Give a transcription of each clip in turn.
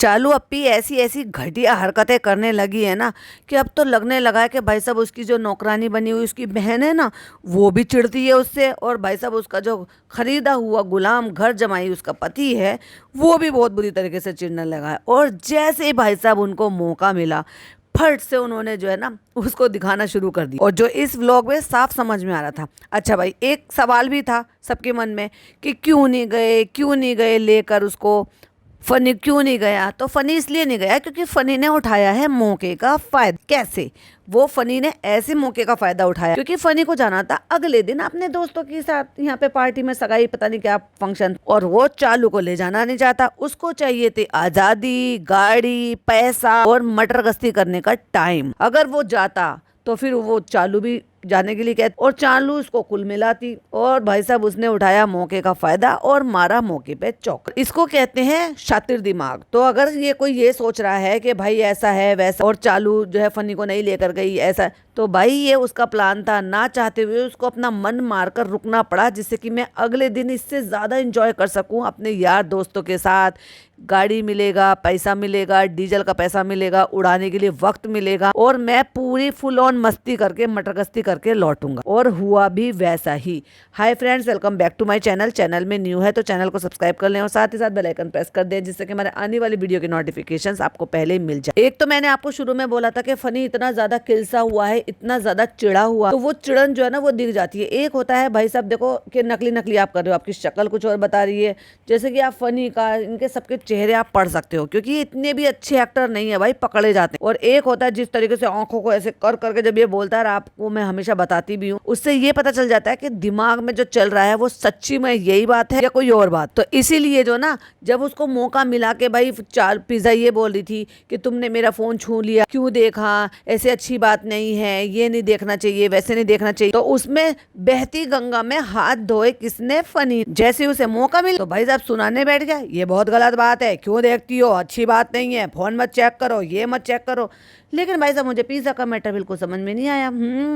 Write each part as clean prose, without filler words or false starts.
चालू अप्पी ऐसी ऐसी घटिया हरकतें करने लगी है ना कि अब तो लगने लगा है कि भाई साहब उसकी जो नौकरानी बनी हुई उसकी बहन है ना, वो भी चिढ़ती है उससे। और भाई साहब उसका जो खरीदा हुआ गुलाम घर जमाई उसका पति है, वो भी बहुत बुरी तरीके से चिढ़ने लगा है। और जैसे ही भाई साहब उनको मौका मिला, फट से उन्होंने जो है ना उसको दिखाना शुरू कर दिया। और जो इस व्लॉग में साफ समझ में आ रहा था। अच्छा भाई, एक सवाल भी था सबके मन में कि क्यों नहीं गए लेकर उसको। फनी क्यों नहीं गया? तो फनी इसलिए नहीं गया क्योंकि फनी ने उठाया है मौके का फायदा। कैसे? वो फनी ने ऐसे मौके का फायदा उठाया क्योंकि फनी को जाना था अगले दिन अपने दोस्तों के साथ यहाँ पे पार्टी में, सगाई पता नहीं क्या फंक्शन, और वो चालू को ले जाना नहीं चाहता। उसको चाहिए थे आजादी, गाड़ी, पैसा और मटर गश्ती करने का टाइम। अगर वो जाता तो फिर वो चालू भी जाने के लिए कहते और चालू उसको कुल मिलाती। और भाई साहब उसने उठाया मौके का फायदा और मारा मौके पे चौका। इसको कहते हैं शातिर दिमाग। तो अगर ये कोई ये सोच रहा है कि भाई ऐसा है वैसा और चालू जो है फनी को नहीं लेकर गई ऐसा, तो भाई ये उसका प्लान था। ना चाहते हुए उसको अपना मन मारकर रुकना पड़ा, जिससे कि मैं अगले दिन इससे ज्यादा एंजॉय कर सकूं अपने यार दोस्तों के साथ। गाड़ी मिलेगा, पैसा मिलेगा, डीजल का पैसा मिलेगा, उड़ाने के लिए वक्त मिलेगा और मैं पूरी फुल ऑन मस्ती करके मटर गश्ती करके लौटूंगा। और हुआ भी वैसा ही। Hi friends, welcome back to my channel. Channel में न्यू है तो चैनल को सब्सक्राइब कर लें और साथ ही साथ बेल आइकन प्रेस कर दें, जिससे कि हमारे आने वाली वीडियो की नोटिफिकेशंस आपको पहले ही मिल जाए। एक तो मैंने आपको शुरू में बोला था कि फनी इतना ज्यादा किलसा हुआ है, इतना ज्यादा चिड़ा हुआ, तो वो चिड़न जो है ना वो दिख जाती है। एक होता है भाई साहब देखो कि नकली नकली आप कर रहे हो, आपकी शक्ल कुछ और बता रही है। जैसे कि आप फनी का इनके सबके चेहरे आप पढ़ सकते हो क्योंकि इतने भी अच्छे एक्टर नहीं है भाई, पकड़े जाते हैं। और एक होता है जिस तरीके से आंखों को ऐसे कर करके जब ये बोलता है, आपको मैं हमेशा बताती भी हूँ, उससे ये पता चल जाता है कि दिमाग में जो चल रहा है वो सच्ची में यही बात है या कोई और बात। तो इसीलिए जो ना जब उसको मौका मिला के भाई चार पिज्जा ये बोल रही थी कि तुमने मेरा फोन छू लिया, क्यों देखा, ऐसे अच्छी बात नहीं है, ये नहीं देखना चाहिए, वैसे नहीं देखना चाहिए। तो उसमें बहती गंगा में हाथ धोए किसने? फनी। जैसे उसे मौका मिला तो भाई साहब सुनाने बैठ गया, ये बहुत गलत बात है, क्यों देखती हो, अच्छी बात नहीं है, फोन मत चेक करो, ये मत चेक करो। लेकिन भाई साहब मुझे पिज्जा का मैटर बिल्कुल समझ में नहीं आया।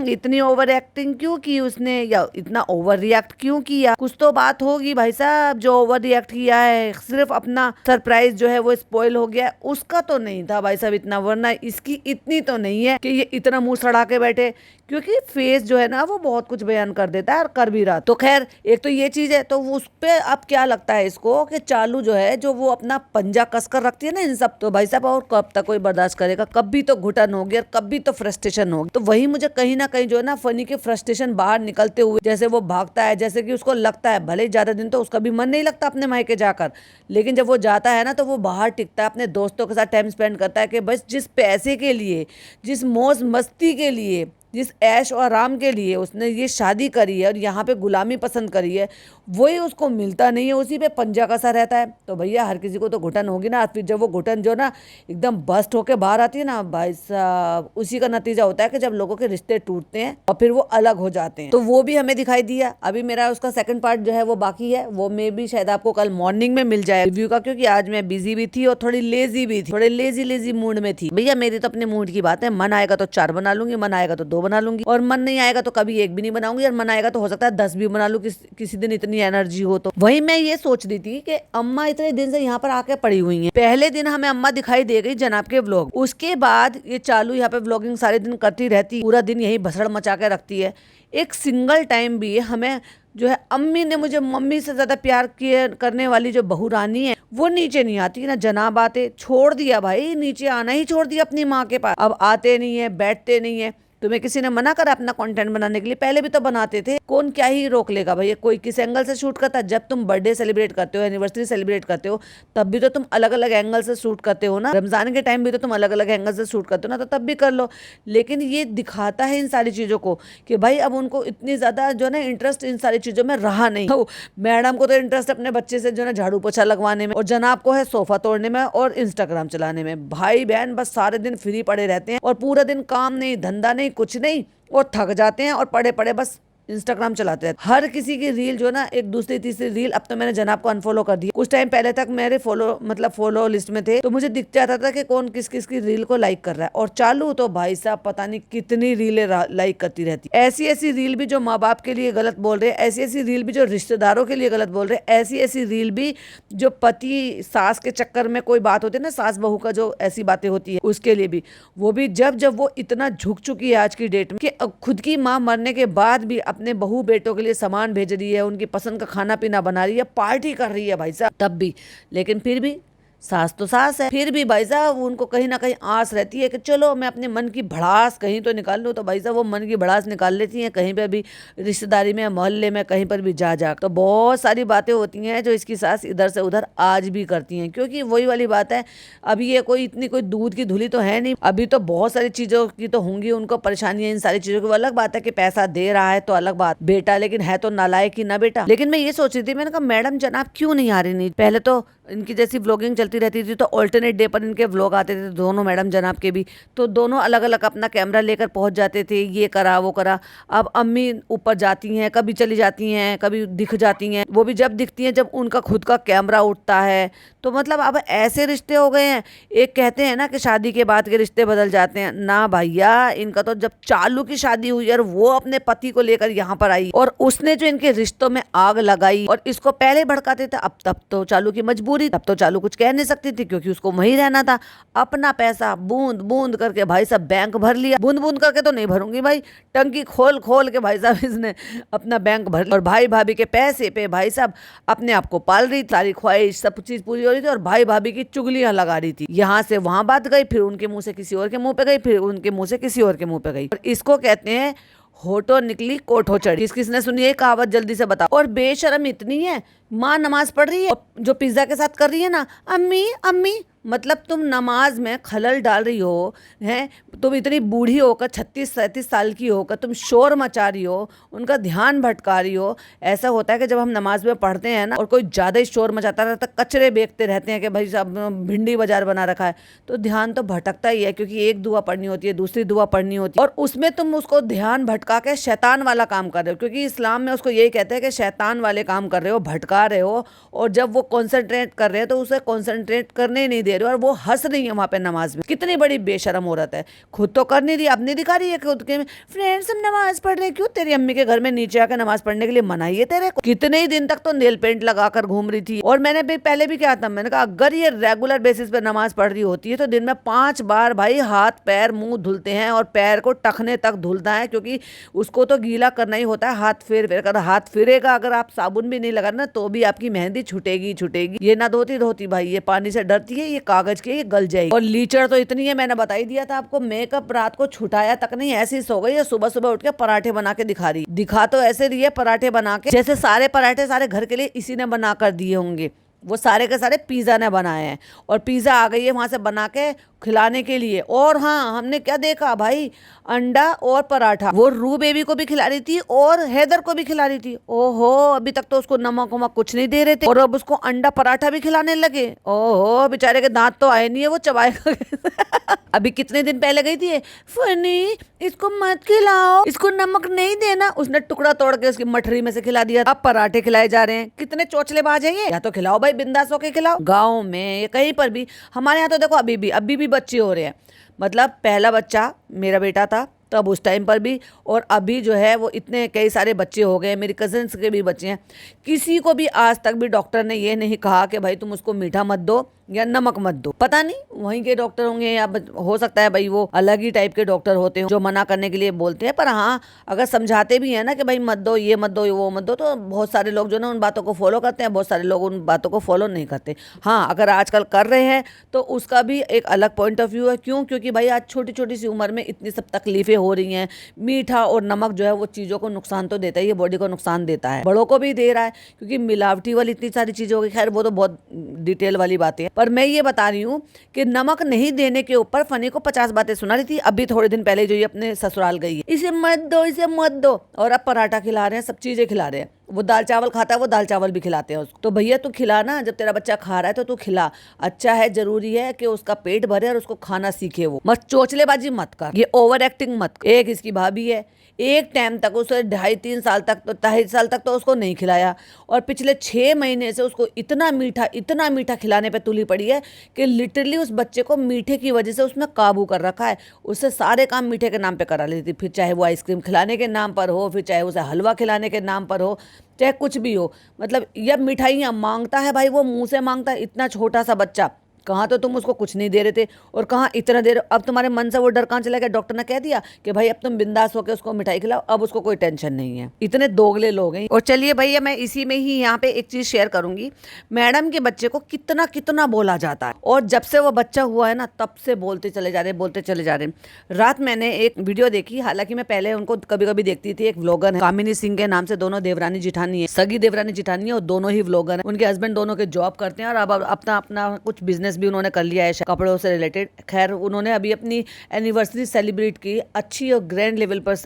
इतनी ओवर एक्टिंग क्यों की उसने, या इतना ओवर रिएक्ट क्यों किया? कुछ तो बात होगी भाई साहब जो ओवर रिएक्ट किया है। सिर्फ अपना सरप्राइज जो है वो स्पॉइल हो गया, उसका तो नहीं था भाई साहब इतना। वरना इसकी इतनी तो नहीं है कि ये इतना मुंह सड़ा के बैठे, क्योंकि फेस जो है ना वो बहुत कुछ बयान कर देता है और कर भी रहा। तो खैर एक तो ये चीज है। तो उस पे अब क्या लगता है इसको कि चालू जो है जो वो अपना पंजा कसकर रखती है ना इन सब, तो भाई साहब और कब तक कोई बर्दाश्त करेगा? कभी तो घुटन होगी और कभी तो फ्रस्ट्रेशन होगी। तो वही मुझे कहीं ना कहीं जो है ना फनी के फ्रस्ट्रेशन बाहर निकलते हुए, जैसे वो भागता है, जैसे कि उसको लगता है भले ज्यादा दिन तो उसका भी मन नहीं लगता अपने मायके जाकर, लेकिन जब वो जाता है ना तो वो बाहर टिकता है, अपने दोस्तों के साथ टाइम स्पेंड करता है कि बस जिस पैसे के लिए, जिस मौज मस्ती के लिए, जिस ऐश और आराम के लिए उसने ये शादी करी है और यहाँ पे गुलामी पसंद करी है, वही उसको मिलता नहीं है, उसी पे पंजा कसा रहता है। तो भैया हर किसी को तो घुटन होगी ना। फिर जब वो घुटन जो ना एकदम बस्ट होके बाहर आती है ना भाई साहब, उसी का नतीजा होता है कि जब लोगों के रिश्ते टूटते हैं और फिर वो अलग हो जाते हैं। तो वो भी हमें दिखाई दिया। अभी मेरा उसका सेकंड पार्ट जो है वो बाकी है, वो मे भी शायद आपको कल मॉर्निंग में मिल जाए रिव्यू का, क्योंकि आज मैं बिजी भी थी और थोड़ी लेजी भी थी, थोड़े लेजी मूड में थी। भैया मेरी तो अपने मूड की बात है, मन आएगा तो 4 बना लूंगी, मन आएगा तो 2 बना लूंगी, और मन नहीं आएगा तो कभी 1 भी नहीं बनाऊंगी, और मन आएगा तो हो सकता है 10 भी बना लूं किसी दिन इतनी एनर्जी हो तो। वही मैं ये सोच रही थी कि अम्मा इतने दिन से यहाँ पर आके पड़ी हुई हैं। पहले दिन हमें अम्मा दिखाई दे गई जनाब के व्लॉग, उसके बाद ये चालू यहाँ पे व्लॉगिंग सारे दिन करती रहती, पूरा दिन यही भसड़ मचा के रखती है। एक सिंगल टाइम भी हमें जो है अम्मी ने, मुझे मम्मी से ज्यादा प्यार किए करने वाली जो बहू रानी है वो नीचे नहीं आती ना। जनाब आते छोड़ दिया भाई, नीचे आना ही छोड़ दिया अपनी माँ के पास। अब आते नहीं है, बैठते नहीं है। तुम्हें किसी ने मना करा अपना कंटेंट बनाने के लिए? पहले भी तो बनाते थे, कौन क्या ही रोक लेगा भैया। कोई किस एंगल से शूट करता है? जब तुम बर्थडे सेलिब्रेट करते हो, एनिवर्सरी सेलिब्रेट करते हो, तब भी तो तुम अलग अलग एंगल से शूट करते हो ना। रमजान के टाइम भी तो तुम अलग अलग एंगल से शूट करते हो ना, तो तब भी कर लो। लेकिन ये दिखाता है इन सारी चीजों को कि भाई अब उनको इतनी ज्यादा जो है इंटरेस्ट इन सारी चीजों में रहा नहीं। तो मैडम को तो इंटरेस्ट अपने बच्चे से जो है झाड़ू पोछा लगवाने में, और जनाब को है सोफा तोड़ने में और इंस्टाग्राम चलाने में। भाई बहन बस सारे दिन फ्री पड़े रहते हैं और पूरा दिन काम नहीं, धंधा नहीं, कुछ नहीं, और थक जाते हैं और पड़े पड़े बस इंस्टाग्राम चलाते हैं, हर किसी की रील जो ना एक दूसरी तीसरी रील। अब तो मैंने जनाब को अनफॉलो कर दिया। कुछ टाइम पहले तक मेरे फॉलो लिस्ट में थे, तो मुझे दिख जाता था कि कौन किस किस की रील को लाइक कर रहा है। और चालू तो भाई साहब पता नहीं कितनी रीलें लाइक करती रहती। ऐसी ऐसी रील भी जो माँ बाप के लिए गलत बोल रहे हैं, ऐसी ऐसी रील भी जो रिश्तेदारों के लिए गलत बोल रहे हैं, ऐसी ऐसी रील भी जो पति सास के चक्कर में कोई बात होती है ना, सास बहू का जो ऐसी बातें होती है उसके लिए भी, वो भी जब वो इतना झुक चुकी है आज की डेट में कि खुद की माँ मरने के बाद भी अपने बहू बेटों के लिए सामान भेज रही है, उनकी पसंद का खाना पीना बना रही है, पार्टी कर रही है भाई साहब, तब भी। लेकिन फिर भी सास तो सास है, फिर भी भाई साहब उनको कहीं ना कहीं आस रहती है कि चलो मैं अपने मन की भड़ास कहीं तो निकाल लूँ। तो भाई साहब वो मन की भड़ास निकाल लेती हैं कहीं पर भी, रिश्तेदारी में, मोहल्ले में, कहीं पर भी जा तो बहुत सारी बातें होती हैं जो इसकी सास इधर से उधर आज भी करती हैं। क्योंकि वही वाली बात है, अभी ये कोई इतनी कोई दूध की धुली तो है नहीं, अभी तो बहुत सारी चीजों की तो होंगी उनको परेशानियां। इन सारी चीजों की अलग बात है कि पैसा दे रहा है तो अलग बात बेटा, लेकिन है तो नालायक ही ना बेटा। लेकिन मैं ये सोच रही थी, मैंने कहा मैडम जनाब क्यों नहीं आ रही? नहीं, पहले तो इनकी जैसी व्लॉगिंग चलती रहती थी तो ऑल्टरनेट डे पर इनके व्लॉग आते थे, दोनों मैडम जनाब के भी, तो दोनों अलग अलग अपना कैमरा लेकर पहुंच जाते थे, ये करा वो करा। अब अम्मी ऊपर जाती हैं, कभी चली जाती हैं, कभी दिख जाती हैं, वो भी जब दिखती हैं जब उनका खुद का कैमरा उठता है। तो मतलब अब ऐसे रिश्ते हो गए हैं। एक कहते हैं ना कि शादी के बाद के रिश्ते बदल जाते हैं, ना भैया, इनका तो जब चालू की शादी हुई और वो अपने पति को लेकर यहाँ पर आई और उसने जो इनके रिश्तों में आग लगाई और इसको पहले भड़काते थे, अब तब तो चालू की मजबूरी, तब तो चालू कुछ कह नहीं सकती थी क्योंकि उसको वहीं रहना था। अपना पैसा बूंद बूंद करके भाई साहब बैंक भर लिया। बूंद बूंद करके तो नहीं भरूंगी भाई, टंकी खोल खोल के भाई साहब इसने अपना बैंक भर लिया। और भाई भाभी के पैसे पे भाई साहब अपने आप को पाल रही, सारी ख्वाहिश सब चीज पूरी हो रही थी और भाई भाभी की चुगलियां लगा रही थी। यहाँ से वहां बात गई, फिर उनके मुंह से किसी और के मुंह पे गई, फिर उनके मुंह से किसी और के मुंह पे गई। और इसको कहते हैं होठो निकली कोठो चढ़ी। किसने सुनी है कहावत? जल्दी से बताओ। और बेशर्म इतनी है, माँ नमाज पढ़ रही है और जो पिज्जा के साथ कर रही है ना, अम्मी अम्मी, मतलब तुम नमाज में खलल डाल रही हो, हैं? तुम इतनी बूढ़ी होकर 36-37 साल की होकर तुम शोर मचा रही हो, उनका ध्यान भटका रही हो। ऐसा होता है कि जब हम नमाज में पढ़ते हैं ना और कोई ज़्यादा ही शोर मचाता रहता है, कचरे बेचते रहते हैं कि भाई साहब भिंडी बाजार बना रखा है, तो ध्यान तो भटकता ही है। क्योंकि एक दुआ पढ़नी होती है, दूसरी दुआ पढ़नी होती है, और उसमें तुम उसको ध्यान भटका के शैतान वाला काम कर रहे हो। क्योंकि इस्लाम में उसको यही कहते हैं कि शैतान वाले काम कर रहे हो, भटका रहे हो। और जब वो कॉन्सेंट्रेट कर रहे हैं तो उसे कॉन्सेंट्रेट करने नहीं दे रहे हो और वो हंस रही है वहां पे नमाज में। कितनी बड़ी बेशरम औरत है, खुद तो कर नहीं रही, अब नहीं दिखा रही है खुद के फ्रेंड्स हम नमाज पढ़ रहे। क्यों तेरी अम्मी के घर में नीचे आकर नमाज पढ़ने के लिए मनाई है तेरे को? कितने ही दिन तक तो नेल पेंट लगाकर घूम रही थी। और मैंने भी पहले भी क्या था, मैंने कहा अगर ये रेगुलर बेसिस पे नमाज पढ़ रही होती है तो दिन में 5 बार भाई हाथ पैर मुंह धुलते हैं और पैर को टखने तक धुलता है, क्योंकि उसको तो गीला करना ही होता है। हाथ फिर कर हाथ फिरेगा, अगर आप साबुन भी नहीं लगा ना तो भी आपकी मेहंदी छूटेगी छूटेगी। ये ना धोती धोती भाई, ये पानी से डरती है, ये कागज के, ये गल जाएगी। और लीचड़ तो इतनी है, मैंने बता ही दिया था आपको, मेकअप रात को छुटाया तक नहीं, ऐसी सो गई है, सुबह सुबह उठ के पराठे बना के दिखा तो ऐसे रही है पराठे बना के जैसे सारे पराठे सारे घर के लिए इसी ने बना कर दिए होंगे। वो सारे के सारे पिज़्ज़ा ने बनाए हैं और पिज़्ज़ा आ गई है वहाँ से बना के खिलाने के लिए। और हाँ, हमने क्या देखा भाई, अंडा और पराठा, वो रू बेबी को भी खिला रही थी और हैदर को भी खिला रही थी। ओहो, अभी तक तो उसको नमक वमक कुछ नहीं दे रहे थे और अब उसको अंडा पराठा भी खिलाने लगे। ओहो, बेचारे के दांत तो आए नहीं है, वो चबाएगा। अभी कितने दिन पहले गई थी, फनी इसको मत खिलाओ, इसको नमक नहीं देना, उसने टुकड़ा तोड़ के उसकी मठरी में से खिला दिया। अब पराठे खिलाए जा रहे हैं। कितने चोचलेबाज है ये। या तो खिलाओ भाई, बिंदास होके खिलाओ। गाँव में कहीं पर भी, हमारे यहाँ तो देखो अभी भी बच्चे हो रहे हैं। मतलब पहला बच्चा मेरा बेटा था तब उस टाइम पर भी, और अभी जो है वो इतने कई सारे बच्चे हो गए, मेरी कजिन्स के भी बच्चे हैं। किसी को भी आज तक भी डॉक्टर ने ये नहीं कहा कि भाई तुम उसको मीठा मत दो या नमक मत दो। पता नहीं वहीं के डॉक्टर होंगे या हो सकता है भाई वो अलग ही टाइप के डॉक्टर होते हैं जो मना करने के लिए बोलते हैं। पर हाँ, अगर समझाते भी है ना कि भाई मत दो, ये मत दो, वो मत दो, तो बहुत सारे लोग जो ना उन बातों को फॉलो करते हैं, बहुत सारे लोग उन बातों को फॉलो नहीं करते। हाँ, अगर आजकल कर रहे हैं तो उसका भी एक अलग पॉइंट ऑफ व्यू है। क्यों? क्योंकि भाई आज छोटी छोटी सी उम्र में इतनी सब तकलीफें हो रही हैं। मीठा और नमक जो है वो चीज़ों को नुकसान तो देता है, ये बॉडी को नुकसान देता है, बड़ों को भी दे रहा है, क्योंकि मिलावटी वाली इतनी सारी चीज़ें हो गई। खैर वो तो बहुत डिटेल वाली बातें हैं, पर मैं ये बता रही हूँ कि नमक नहीं देने के ऊपर फनी को 50 बातें सुना रही थी। अभी थोड़े दिन पहले जो ये अपने ससुराल गई है, इसे मत दो, इसे मत दो, और अब पराठा खिला रहे हैं, सब चीज़ें खिला रहे हैं। वो दाल चावल खाता है, वो दाल चावल भी खिलाते हैं उसको। तो भैया तू खिला ना, जब तेरा बच्चा खा रहा है तो तू खिला। अच्छा है, जरूरी है कि उसका पेट भरे और उसको खाना सीखे। वो मत चोचलेबाजी मत कर, ये ओवर एक्टिंग मत कर। एक इसकी भाभी है, एक टाइम तक उसे 2.5-3 साल तक तो 2.5 साल तक तो उसको नहीं खिलाया, और पिछले 6 महीने से उसको इतना मीठा खिलाने पे तुली पड़ी है कि लिटरली उस बच्चे को मीठे की वजह से उसने काबू कर रखा है। उससे सारे काम मीठे के नाम पे करा लेती, फिर चाहे वो आइसक्रीम खिलाने के नाम पर हो, फिर चाहे उसे हलवा खिलाने के नाम पर हो, चाहे कुछ भी हो। मतलब ये मिठाइयाँ मांगता है भाई, वो मुंह से मांगता है। इतना छोटा सा बच्चा, कहाँ तो तुम उसको कुछ नहीं दे रहे थे और कहाँ इतना दे रहे हो। अब तुम्हारे मन से वो डर कहाँ चला गया? डॉक्टर ने कह दिया कि भाई अब तुम बिंदास होकर उसको मिठाई खिलाओ, अब उसको कोई टेंशन नहीं है। इतने दोगले लोग हैं। और चलिए भैया, मैं इसी में ही यहाँ पे एक चीज शेयर करूंगी। मैडम के बच्चे को कितना कितना बोला जाता है, और जब से वो बच्चा हुआ है ना, तब से बोलते चले जा रहे, बोलते चले जा रहे। रात मैंने एक वीडियो देखी, हालांकि मैं पहले उनको कभी कभी देखती थी। एक व्लॉगर है कामिनी सिंह के नाम से, दोनों देवरानी जिठानी है, सगी देवरानी जिठानी है, और दोनों ही व्लॉगर हैं। उनके हस्बैंड दोनों के जॉब करते हैं और अब अपना अपना कुछ बिजनेस भी उन्होंने कर लिया है कपड़ों से रिलेटेड। खैर, उन्होंने अभी अपनी एनिवर्सरी सेलिब्रेट की, अच्छी और ग्रैंड लेवल पर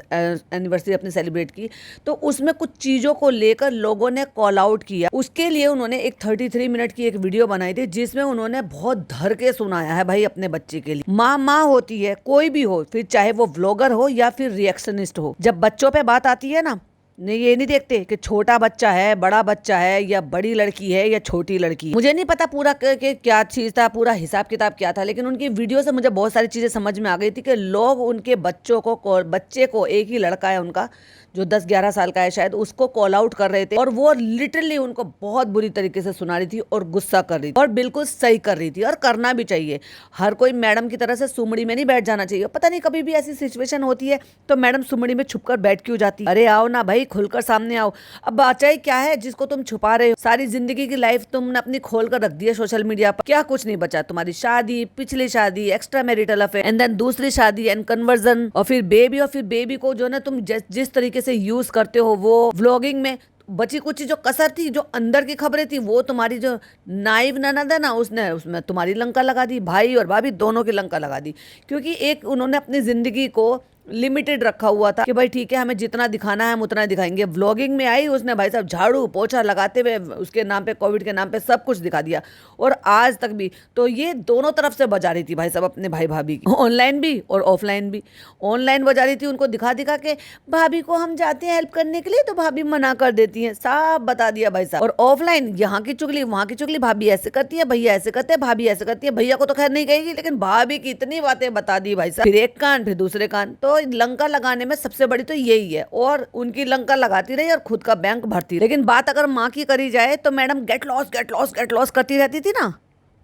एनिवर्सरी अपनी सेलिब्रेट की। तो उसमें कुछ चीज़ों को लेकर लोगों ने कॉल आउट किया। उसके लिए उन्होंने एक 33 मिनट की एक वीडियो बनाई थी, जिसमें उन्होंने बहुत धर के सुनाया है भाई अपने बच्चे के लिए। माँ होती है, कोई भी हो, फिर चाहे वो व्लॉगर हो या फिर रिएक्शनिस्ट हो। जब बच्चों पे बात आती है ना, नहीं ये नहीं देखते कि छोटा बच्चा है, बड़ा बच्चा है, या बड़ी लड़की है या छोटी लड़की। मुझे नहीं पता पूरा के क्या चीज था, पूरा हिसाब किताब क्या था, लेकिन उनकी वीडियो से मुझे बहुत सारी चीजें समझ में आ गई थी कि लोग उनके बच्चे को, एक ही लड़का है उनका जो 10-11 साल का है शायद, उसको कॉल आउट कर रहे थे, और वो लिटरली उनको बहुत बुरी तरीके से सुना रही थी और गुस्सा कर रही थी, और बिल्कुल सही कर रही थी। और करना भी चाहिए, हर कोई मैडम की तरह से सुमड़ी में नहीं बैठ जाना चाहिए। पता नहीं कभी भी ऐसी सिचुएशन होती है तो मैडम सुमड़ी में छुपकर बैठ क्यों जाती? अरे आओ ना भाई, खुलकर सामने आओ। अब बाचाई क्या है जिसको तुम छुपा रहे हो? सारी जिंदगी की लाइफ तुमने अपनी खोल कर रख दी है सोशल मीडिया पर, क्या कुछ नहीं बचा? तुम्हारी शादी, पिछली शादी, extra marital affair, and then दूसरी शादी एंड कन्वर्जन, और फिर बेबी, और फिर बेबी को जो ना तुम जिस तरीके से यूज करते हो, वो व्लॉगिंग में बची कुछ जो कसर थी, जो अंदर की खबरें थी, वो तुम्हारी जो नाइव ननद है ना, उसने उसमें तुम्हारी लंका लगा दी। भाई और भाभी दोनों की लंका लगा दी, क्योंकि एक उन्होंने अपनी जिंदगी को लिमिटेड रखा हुआ था कि भाई ठीक है, हमें जितना दिखाना है हम उतना दिखाएंगे। व्लॉगिंग में आई उसने भाई साहब झाड़ू पोछा लगाते हुए उसके नाम पे, कोविड के नाम पे सब कुछ दिखा दिया, और आज तक भी। तो ये दोनों तरफ से बजा रही थी भाई साहब अपने भाई भाभी की, ऑनलाइन भी और ऑफलाइन भी। ऑनलाइन बजा रही थी उनको दिखा दिखा के, भाभी को हम जाते हैं हेल्प करने के लिए तो भाभी मना कर देती है, सब बता दिया भाई साहब। और ऑफलाइन यहाँ की चुगली वहां की चुगली, भाभी ऐसे करती है, भैया ऐसे करते हैं, भाभी ऐसे करती है। भैया को तो खैर नहीं कहेगी, लेकिन भाभी की इतनी बातें बता दी भाई साहब, फिर एक कान फिर दूसरे कान। तो लंका लगाने में सबसे बड़ी तो यही है, और उनकी लंका लगाती रही और खुद का बैंक भरती रही। लेकिन बात अगर माँ की करी जाए तो madam get lost get lost get lost करती रहती थी ना,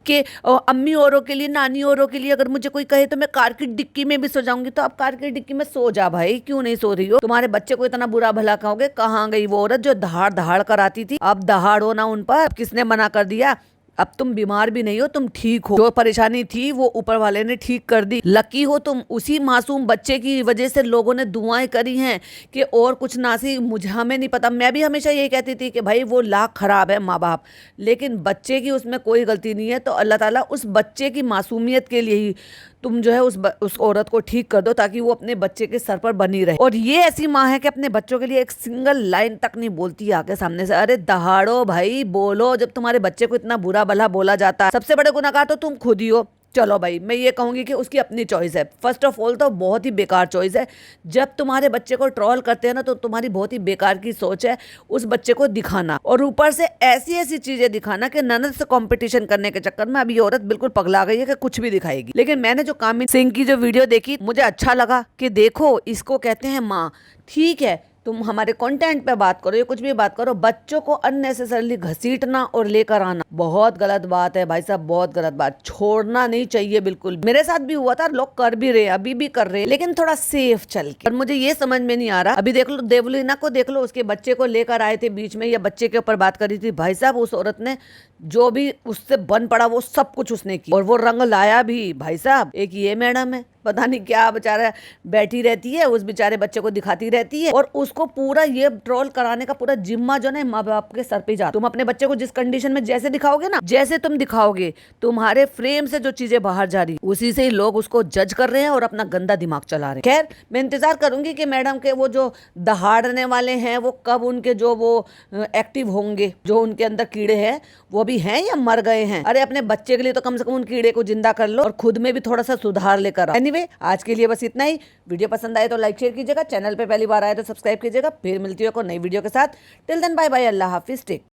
कि अम्मी औरों के लिए, नानी औरों के लिए अगर मुझे कोई कहे तो मैं कार की डिक्की में भी सो जाऊंगी। तो अब कार की डिक्की में सो जा भाई, क्यों नहीं सो रही हो? तुम्हारे बच्चे को इतना बुरा भला कहोगे? कहाँ गई वो औरत जो दहाड़ दहाड़ कर आती थी? अब दहाड़ो ना उन पर, किसने मना कर दिया? अब तुम बीमार भी नहीं हो, तुम ठीक हो। जो परेशानी थी वो ऊपर वाले ने ठीक कर दी। लकी हो तुम, उसी मासूम बच्चे की वजह से लोगों ने दुआएं करी हैं कि और कुछ नासी। मुझे हमें नहीं पता, मैं भी हमेशा यही कहती थी कि भाई वो लाख खराब है माँ बाप, लेकिन बच्चे की उसमें कोई गलती नहीं है। तो अल्लाह ताला उस बच्चे की मासूमियत के लिए ही तुम जो है उस औरत को ठीक कर दो, ताकि वो अपने बच्चे के सर पर बनी रहे। और ये ऐसी माँ है कि अपने बच्चों के लिए एक सिंगल लाइन तक नहीं बोलती है आके सामने से। अरे दहाड़ो भाई, बोलो जब तुम्हारे बच्चे को इतना बुरा भला बोला जाता है। सबसे बड़े गुनहगार तो तुम खुद ही हो। चलो भाई, मैं ये कहूंगी कि उसकी अपनी चॉइस है। फर्स्ट ऑफ ऑल तो बहुत ही बेकार चॉइस है। जब तुम्हारे बच्चे को ट्रोल करते हैं ना, तो तुम्हारी बहुत ही बेकार की सोच है उस बच्चे को दिखाना, और ऊपर से ऐसी ऐसी चीजें दिखाना कि ननद से कंपटीशन करने के चक्कर में अब ये औरत बिल्कुल पगला गई है कि कुछ भी दिखाएगी। लेकिन मैंने जो कामिनी सिंह की जो वीडियो देखी, मुझे अच्छा लगा कि देखो इसको कहते हैं माँ। ठीक है, तुम हमारे कंटेंट पे बात करो या कुछ भी बात करो, बच्चों को अननेसेसरली घसीटना और लेकर आना बहुत गलत बात है भाई साहब, बहुत गलत बात। छोड़ना नहीं चाहिए बिल्कुल। मेरे साथ भी हुआ था, लोग कर भी रहे, अभी भी कर रहे, लेकिन थोड़ा सेफ चल के। और मुझे ये समझ में नहीं आ रहा, अभी देख लो देवलीना को देख लो, उसके बच्चे को लेकर आए थे बीच में, या बच्चे के ऊपर बात करी थी। भाई साहब उस औरत ने जो भी उससे बन पड़ा वो सब कुछ उसने की, और वो रंग लाया भी भाई साहब। एक ये मैडम है, पता नहीं क्या बेचारा बैठी रहती है, उस बेचारे बच्चे को दिखाती रहती है और उसको पूरा ये ट्रोल कराने का पूरा जिम्मा जो है माँ बाप के सर पे जा। तुम अपने बच्चे को जिस कंडीशन में जैसे दिखाओगे ना, जैसे तुम दिखाओगे, तुम्हारे फ्रेम से जो चीजें बाहर जा रही उसी से ही लोग उसको जज कर रहे हैं और अपना गंदा दिमाग चला रहे हैं। खैर मैं इंतजार करूंगी कि मैडम के वो जो दहाड़ने वाले हैं वो कब उनके जो वो एक्टिव होंगे, जो उनके अंदर कीड़े हैं वो भी हैं या मर गए हैं। अरे अपने बच्चे के लिए तो कम से कम उन कीड़े को जिंदा कर लो और खुद में भी थोड़ा सा सुधार लेकर आओ। एनीवे आज के लिए बस इतना ही। वीडियो पसंद आए तो लाइक शेयर कीजिएगा, चैनल पे पहली बार आए तो सब्सक्राइब कीजिएगा। फिर मिलती है को नई वीडियो के साथ। टिल देन बाय बाय, अल्लाह हाफिज, टेक केयर।